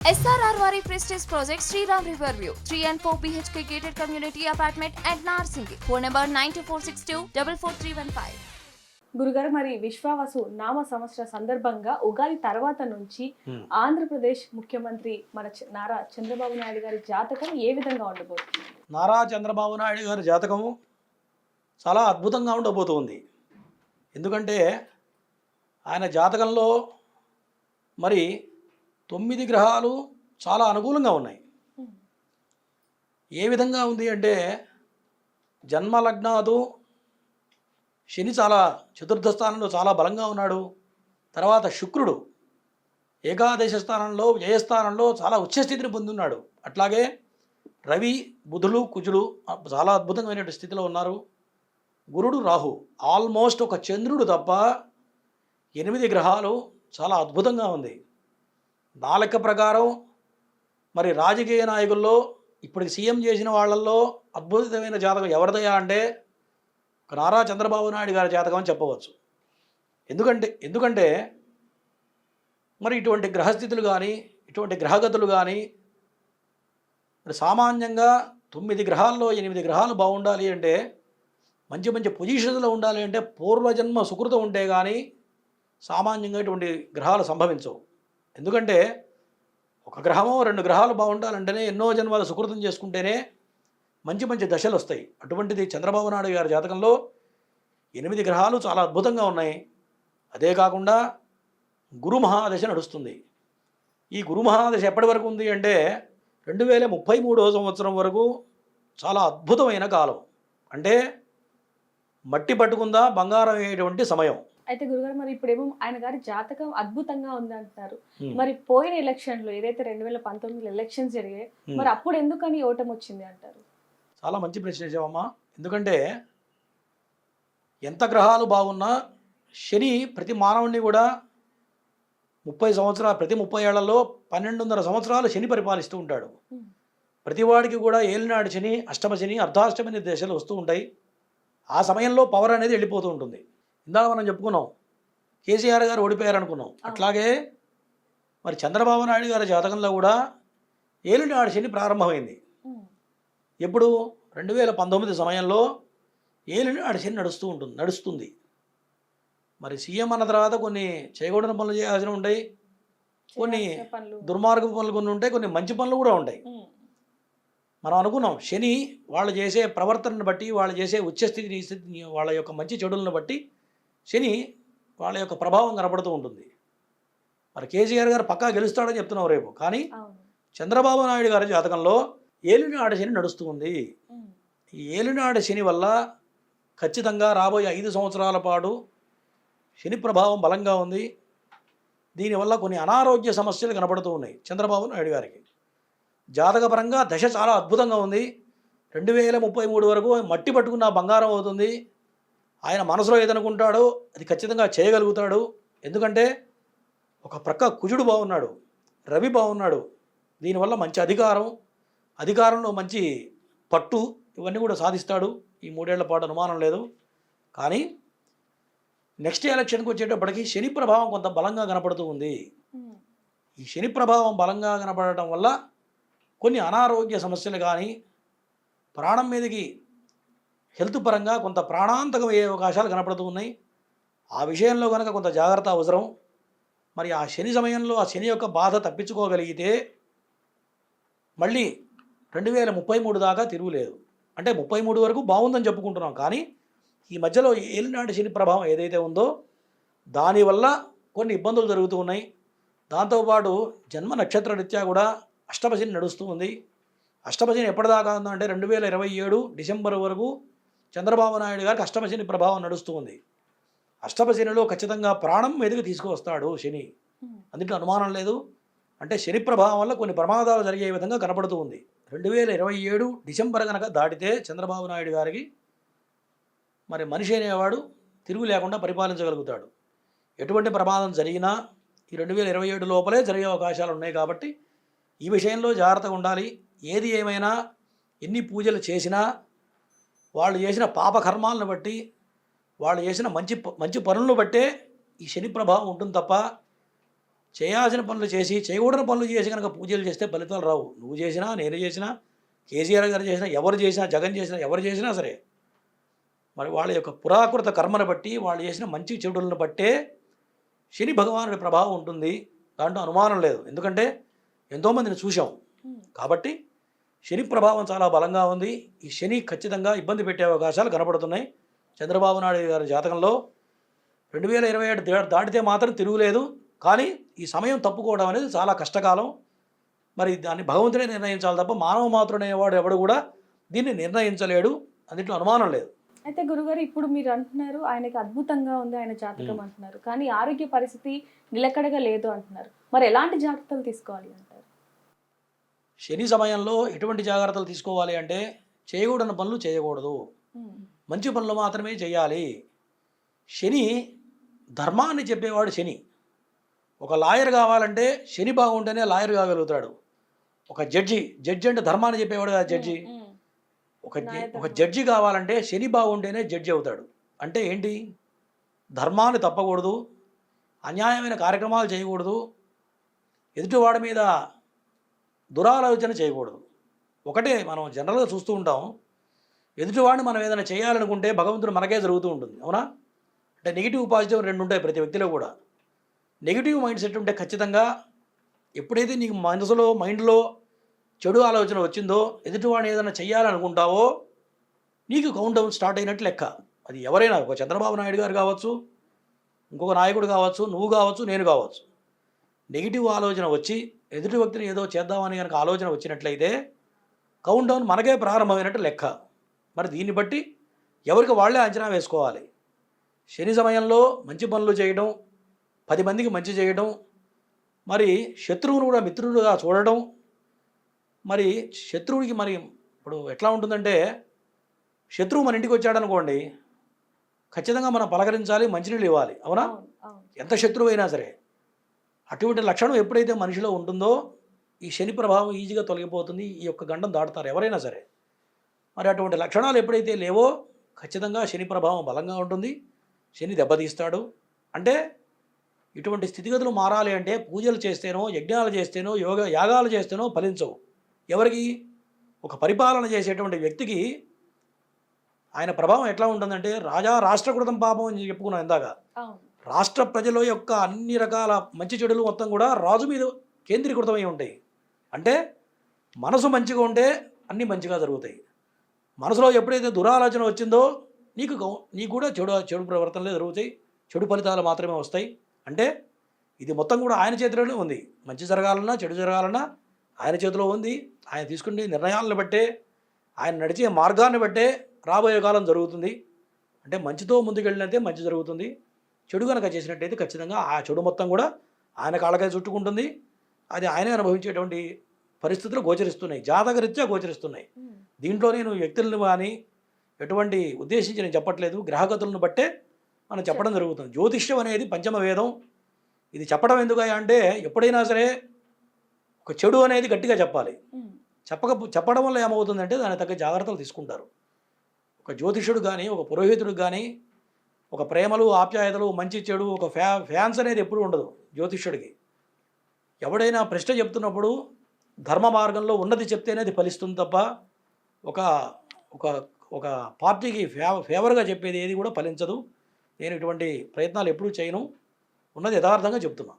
SRR Prestige Project Sriram Riverview 3 and 4 BHK gated community apartment at Narsingi. Phone number 92462 44315. గురుగారు మరి విశ్వావసు నామ సంవత్సర సందర్భంగా ఉగాది తర్వాత నుంచి ఆంధ్రప్రదేశ్ ముఖ్యమంత్రి మన నారా చంద్రబాబు నాయుడు గారి జాతకం ఏ విధంగా ఉండబోతుంది? నారా చంద్రబాబు నాయుడు గారి జాతకము చాలా అద్భుతంగా ఉండబోతుంది. ఎందుకంటే ఆయన జాతకంలో మరి 9 గ్రహాలు చాలా అనుకూలంగా ఉన్నాయి. ఏ విధంగా ఉంది అంటే జన్మలగ్నాదు శని చాలా చతుర్థ స్థానంలో చాలా బలంగా ఉన్నాడు. తర్వాత శుక్రుడు ఏకాదశ స్థానంలో వ్యయస్థానంలో చాలా ఉచ్చస్థితిని పొందున్నాడు. అట్లాగే రవి బుధులు కుజులు చాలా అద్భుతమైనటువంటి స్థితిలో ఉన్నారు. గురుడు రాహు ఆల్మోస్ట్ ఒక చంద్రుడు తప్ప 8 గ్రహాలు చాలా అద్భుతంగా ఉంది. నా లెక్క ప్రకారం మరి రాజకీయ నాయకుల్లో ఇప్పటికి సీఎం చేసిన వాళ్ళల్లో అద్భుతమైన జాతకం ఎవరిదయా అంటే నారా చంద్రబాబు నాయుడు గారి జాతకం అని చెప్పవచ్చు. ఎందుకంటే మరి ఇటువంటి గ్రహస్థితులు కానీ ఇటువంటి గ్రహగతులు కానీ మరి సామాన్యంగా 9 గ్రహాల్లో 8 గ్రహాలు బాగుండాలి అంటే మంచి మంచి పొజిషన్స్లో ఉండాలి అంటే పూర్వజన్మ సుకృతం ఉంటే కానీ సామాన్యంగా ఇటువంటి గ్రహాలు సంభవించవు. ఎందుకంటే ఒక గ్రహమో 2 గ్రహాలు బాగుండాలంటేనే ఎన్నో జన్మల సుకృతం చేసుకుంటేనే మంచి మంచి దశలు వస్తాయి. అటువంటిది చంద్రబాబు నాయుడు గారి జాతకంలో 8 గ్రహాలు చాలా అద్భుతంగా ఉన్నాయి. అదే కాకుండా గురు మహాదశ నడుస్తుంది. ఈ గురు మహాదశ ఎప్పటి వరకు ఉంది అంటే 2033వ సంవత్సరం వరకు చాలా అద్భుతమైన కాలం. అంటే మట్టి పట్టుకుందా బంగారం అయ్యేటువంటి సమయం. అయితే గురుగారు మరి ఇప్పుడేమో ఆయన గారి జాతకం అద్భుతంగా ఉంది అంటారు. మరి పోయిన ఎలక్షన్లో ఏదైతే 2019 ఎలక్షన్స్ జరిగాయి మరి అప్పుడు ఎందుకని ఓటమి వచ్చింది అంటారు? చాలా మంచి ప్రశ్న చేసావమ్మా. ఎందుకంటే ఎంత గ్రహాలు బాగున్నా శని ప్రతి మానవుడిని కూడా 30 సంవత్సరాలు ప్రతి 30 ఏళ్లలో 12.5 సంవత్సరాలు శని పరిపాలిస్తూ ఉంటాడు. ప్రతివాడికి కూడా ఏలినాడు శని అష్టమ శని అర్ధాష్టమి దశలు వస్తూ ఉంటాయి. ఆ సమయంలో పవర్ అనేది వెళ్ళిపోతూ ఉంటుంది. ఇందాక మనం చెప్పుకున్నాం కేసీఆర్ గారు ఓడిపోయారు అనుకున్నాం. అట్లాగే మరి చంద్రబాబు నాయుడు గారి జాతకంలో కూడా ఏలినాడు శని ప్రారంభమైంది. ఎప్పుడు 2019 సమయంలో ఏలినాడు శని నడుస్తుంది. మరి సీఎం అన్న తర్వాత కొన్ని చేయకూడని పనులు చేయాల్సి ఉంటాయి, కొన్ని దుర్మార్గ పనులు కొన్ని ఉంటాయి, కొన్ని మంచి పనులు కూడా ఉంటాయి. మనం అనుకున్నాం శని వాళ్ళు చేసే ప్రవర్తనను బట్టి వాళ్ళు చేసే ఉచ్చస్థితిని వాళ్ళ యొక్క మంచి చెడులను బట్టి శని వాళ్ళ యొక్క ప్రభావం కనపడుతూ ఉంటుంది. మరి కేసీఆర్ గారు పక్కా గెలుస్తాడని చెప్తున్నాం రేపు. కానీ చంద్రబాబు నాయుడు గారి జాతకంలో ఏలినాడు శని నడుస్తూ ఉంది. ఈ ఏలినాడు శని వల్ల ఖచ్చితంగా రాబోయే 5 సంవత్సరాల పాటు శని ప్రభావం బలంగా ఉంది. దీనివల్ల కొన్ని అనారోగ్య సమస్యలు కనపడుతూ ఉన్నాయి చంద్రబాబు నాయుడు గారికి. జాతకపరంగా దశ చాలా అద్భుతంగా ఉంది. 2033 వరకు మట్టి పట్టుకున్న బంగారం అవుతుంది. ఆయన మనసులో ఏదనుకుంటాడో అది ఖచ్చితంగా చేయగలుగుతాడు. ఎందుకంటే ఒక ప్రక్క కుజుడు బాగున్నాడు, రవి బాగున్నాడు. దీనివల్ల మంచి అధికారంలో మంచి పట్టు ఇవన్నీ కూడా సాధిస్తాడు. ఈ 3 ఏళ్ల పాటు అనుమానం లేదు. కానీ నెక్స్ట్ ఎలక్షన్కి వచ్చేటప్పటికి శని ప్రభావం కొంత బలంగా కనపడుతూ ఉంది. ఈ శని ప్రభావం బలంగా కనపడటం వల్ల కొన్ని అనారోగ్య సమస్యలు కానీ ప్రాణం మీదకి హెల్త్ పరంగా కొంత ప్రాణాంతకం అయ్యే అవకాశాలు కనపడుతూ ఉన్నాయి. ఆ విషయంలో కనుక కొంత జాగ్రత్త అవసరం. మరి ఆ శని సమయంలో ఆ శని యొక్క బాధ తప్పించుకోగలిగితే మళ్ళీ 2033 దాకా తిరుగులేదు. అంటే 33 వరకు బాగుందని చెప్పుకుంటున్నాం. కానీ ఈ మధ్యలో ఏలినాటి శని ప్రభావం ఏదైతే ఉందో దానివల్ల కొన్ని ఇబ్బందులు జరుగుతూ ఉన్నాయి. దాంతోపాటు జన్మ నక్షత్ర రీత్యా కూడా అష్టమశని నడుస్తూ ఉంది. అష్టమశని ఎప్పటిదాకా ఉందంటే 2027 డిసెంబర్ వరకు చంద్రబాబు నాయుడు గారికి అష్టమశని ప్రభావం నడుస్తూ ఉంది. అష్టమశనిలో ఖచ్చితంగా ప్రాణం మీదకి తీసుకువస్తాడు శని, అందుకే అనుమానం లేదు. అంటే శని ప్రభావం వల్ల కొన్ని ప్రమాదాలు జరిగే విధంగా కనపడుతూ ఉంది. 2027 డిసెంబర్ కనుక దాటితే చంద్రబాబు నాయుడు గారికి మరి మనిషి అనేవాడు తిరుగు లేకుండా పరిపాలించగలుగుతాడు. ఎటువంటి ప్రమాదం జరిగినా ఈ 2027 లోపలే జరిగే అవకాశాలు ఉన్నాయి. కాబట్టి ఈ విషయంలో జాగ్రత్తగా ఉండాలి. ఏది ఏమైనా ఎన్ని పూజలు చేసినా వాళ్ళు చేసిన పాపకర్మాలను బట్టి వాళ్ళు చేసిన మంచి పనులను బట్టే ఈ శని ప్రభావం ఉంటుంది తప్ప చేయాల్సిన పనులు చేసి చేయకూడని పనులు చేసి కనుక పూజలు చేస్తే ఫలితాలు రావు. నువ్వు చేసినా, నేను చేసినా, కేసీఆర్ గారు చేసినా, ఎవరు చేసినా, జగన్ చేసినా, ఎవరు చేసినా సరే మరి వాళ్ళ యొక్క పురాకృత కర్మను బట్టి, వాళ్ళు చేసిన మంచి చెడులను బట్టే శని భగవానుడి ప్రభావం ఉంటుంది. దాంట్లో అనుమానం లేదు. ఎందుకంటే ఎంతోమందిని చూసాం. కాబట్టి శని ప్రభావం చాలా బలంగా ఉంది. ఈ శని ఖచ్చితంగా ఇబ్బంది పెట్టే అవకాశాలు కనపడుతున్నాయి. చంద్రబాబు నాయుడు గారి జాతకంలో 2027 దాటితే మాత్రం తిరుగులేదు. కానీ ఈ సమయం తప్పుకోవడం అనేది చాలా కష్టకాలం. మరి దాన్ని భగవంతుడే నిర్ణయించాలి తప్ప మానవ మాత్రుడు అనేవాడు ఎవడు కూడా దీన్ని నిర్ణయించలేడు. అందులో అనుమానం లేదు. అయితే గురుగారు, ఇప్పుడు మీరు అంటున్నారు ఆయనకి అద్భుతంగా ఉంది ఆయన జాతకం అంటున్నారు, కానీ ఆరోగ్య పరిస్థితి నిలకడగా లేదు అంటున్నారు. మరి ఎలాంటి జాగ్రత్తలు తీసుకోవాలి అంటారు? శని సమయంలో ఎటువంటి జాగ్రత్తలు తీసుకోవాలి అంటే చేయకూడని పనులు చేయకూడదు, మంచి పనులు మాత్రమే చేయాలి. శని ధర్మాన్ని చెప్పేవాడు శని. ఒక లాయర్ కావాలంటే శని బాగుంటేనే లాయర్ కాగలుగుతాడు. ఒక జడ్జి అంటే ధర్మాన్ని చెప్పేవాడు కదా జడ్జి. ఒక జడ్జి కావాలంటే శని బాగుంటేనే జడ్జి అవుతాడు. అంటే ఏంటి? ధర్మాన్ని తప్పకూడదు, అన్యాయమైన కార్యక్రమాలు చేయకూడదు, ఎదుటివాడి మీద దురాలోచన చేయకూడదు. ఒకటే మనం జనరల్గా చూస్తూ ఉంటాం, ఎదుటివాడిని మనం ఏదైనా చేయాలనుకుంటే భగవంతుడు మనకే జరుగుతూ ఉంటుంది. అవునా? అంటే నెగిటివ్ పాజిటివ్ రెండు ఉంటాయి ప్రతి వ్యక్తిలో కూడా. నెగిటివ్ మైండ్ సెట్ ఉంటే ఖచ్చితంగా ఎప్పుడైతే నీకు మైండ్లో చెడు ఆలోచన వచ్చిందో, ఎదుటివాడిని ఏదైనా చెయ్యాలనుకుంటావో నీకు కౌంట్ డౌన్ స్టార్ట్ అయినట్టు లెక్క. అది ఎవరైనా, ఒక చంద్రబాబు నాయుడు గారు కావచ్చు, ఇంకొక నాయకుడు కావచ్చు, నువ్వు కావచ్చు, నేను కావచ్చు. నెగిటివ్ ఆలోచన వచ్చి ఎదుటి వ్యక్తిని ఏదో చేద్దామని కనుక ఆలోచన వచ్చినట్లయితే కౌంట్ డౌన్ మనకే ప్రారంభమైనట్టు లెక్క. మరి దీన్ని బట్టి ఎవరికి వాళ్ళే అంచనా వేసుకోవాలి. శని సమయంలో మంచి పనులు చేయడం, 10 మందికి మంచి చేయడం, మరి శత్రువును కూడా మిత్రుడుగా చూడడం. మరి శత్రువుడికి మరి ఇప్పుడు ఎట్లా ఉంటుందంటే, శత్రువు మన ఇంటికి వచ్చాడనుకోండి, ఖచ్చితంగా మనం పలకరించాలి, మంచినీళ్ళు ఇవ్వాలి. అవునా? ఎంత శత్రువు అయినా సరే. అటువంటి లక్షణం ఎప్పుడైతే మనిషిలో ఉంటుందో ఈ శని ప్రభావం ఈజీగా తొలగిపోతుంది. ఈ యొక్క గండం దాటుతారు ఎవరైనా సరే. మరి అటువంటి లక్షణాలు ఎప్పుడైతే లేవో ఖచ్చితంగా శని ప్రభావం బలంగా ఉంటుంది. శని దెబ్బతీస్తాడు. అంటే ఇటువంటి స్థితిగతులు మారాలి అంటే పూజలు చేస్తేనో, యజ్ఞాలు చేస్తేనో, యాగాలు చేస్తేనో ఫలించవు. ఎవరికి? ఒక పరిపాలన చేసేటువంటి వ్యక్తికి ఆయన ప్రభావం ఎట్లా ఉంటుందంటే, రాష్ట్రకృతం పాపం అని చెప్పుకున్నాం ఇందాక. రాష్ట్ర ప్రజల యొక్క అన్ని రకాల మంచి చెడులు మొత్తం కూడా రాజు మీద కేంద్రీకృతమై ఉంటాయి. అంటే మనసు మంచిగా ఉంటే అన్నీ మంచిగా జరుగుతాయి. మనసులో ఎప్పుడైతే దురాలోచన వచ్చిందో నీకు కూడా చెడు ప్రవర్తనలే జరుగుతాయి, చెడు ఫలితాలు మాత్రమే వస్తాయి. అంటే ఇది మొత్తం కూడా ఆయన చేతిలోనే ఉంది. మంచి జరగాలన్నా చెడు జరగాలన్నా ఆయన చేతిలో ఉంది. ఆయన తీసుకునే నిర్ణయాలను బట్టే, ఆయన నడిచే మార్గాన్ని బట్టే రాబోయే కాలం జరుగుతుంది. అంటే మంచితో ముందుకెళ్ళినట్టే మంచి జరుగుతుంది. చెడు కనుక చేసినట్టయితే ఖచ్చితంగా ఆ చెడు మొత్తం కూడా ఆయన కాళ్ళకై చుట్టుకుంటుంది. అది ఆయనే అనుభవించేటువంటి పరిస్థితులు గోచరిస్తున్నాయి, జాతకరీత్యా గోచరిస్తున్నాయి. దీంట్లో నేను వ్యక్తులను కానీ ఎటువంటి ఉద్దేశించి నేను చెప్పట్లేదు, గ్రహగతులను బట్టే మనం చెప్పడం జరుగుతుంది. జ్యోతిష్యం అనేది పంచమ వేదం. ఇది చెప్పడం ఎందుకయ్యా అంటే, ఎప్పుడైనా సరే ఒక చెడు అనేది గట్టిగా చెప్పాలి. చెప్పడం వల్ల ఏమవుతుందంటే దానికి తగ్గ జాగ్రత్తలు తీసుకుంటారు. ఒక జ్యోతిషుడు కానీ, ఒక పురోహితుడు కానీ, ఒక ప్రేమలు, ఆప్యాయతలు, మంచి చెడు, ఒక ఫ్యాన్స్ అనేది ఎప్పుడూ ఉండదు జ్యోతిష్యుడికి. ఎవడైనా ప్రశ్న చెప్తున్నప్పుడు ధర్మ మార్గంలో ఉన్నది చెప్తేనే అది ఫలిస్తుంది తప్ప ఒక ఒక ఒక పార్టీకి ఫేవర్గా చెప్పేది ఏది కూడా ఫలించదు. నేను ఇటువంటి ప్రయత్నాలు ఎప్పుడూ చేయను. ఉన్నది యథార్థంగా చెప్తున్నా.